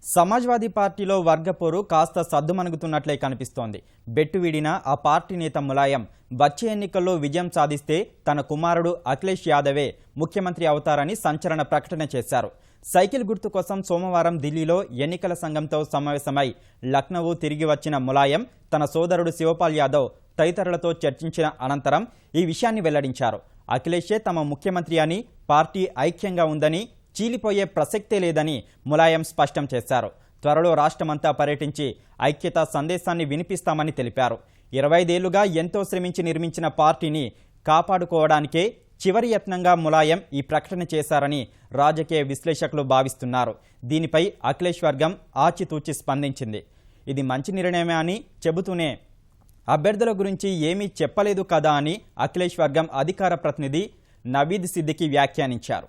సమాజ్వాదీ పార్టీలో వర్గపోరు కాస్త సద్దుమణుగుతున్నట్లే కనిపిస్తోంది. బెట్టు వీడిన ఆ పార్టీ నేత ములాయం వచ్చే ఎన్నికల్లో విజయం సాధిస్తే తన కుమారుడు అఖిలేష్ యాదవే ముఖ్యమంత్రి అవుతారని సంచలన ప్రకటన చేశారు. సైకిల్ గుర్తు కోసం సోమవారం ఢిల్లీలో ఎన్నికల సంఘంతో సమావేశమై లక్నో తిరిగి వచ్చిన ములాయం తన సోదరుడు శివపాల్ యాదవ్ తదితరులతో చర్చించిన అనంతరం ఈ విషయాన్ని వెల్లడించారు. అఖిలేషే తమ ముఖ్యమంత్రి అని, పార్టీ ఐక్యంగా ఉందని, చీలిపోయే ప్రసక్తే లేదని ములాయం స్పష్టం చేశారు. త్వరలో రాష్ట్రమంతా పర్యటించి ఐక్యతా సందేశాన్ని వినిపిస్తామని తెలిపారు. 25 ఏళ్లుగా ఎంతో శ్రమించి నిర్మించిన పార్టీని కాపాడుకోవడానికే చివరి యత్నంగా ములాయం ఈ ప్రకటన చేశారని రాజకీయ విశ్లేషకులు భావిస్తున్నారు. దీనిపై అఖిలేష్ వర్గం ఆచితూచి స్పందించింది. ఇది మంచి నిర్ణయమే అని చెబుతూనే అభ్యర్థుల గురించి ఏమీ చెప్పలేదు కదా అని అఖిలేష్ వర్గం అధికార ప్రతినిధి నవీద్ సిద్దికి వ్యాఖ్యానించారు.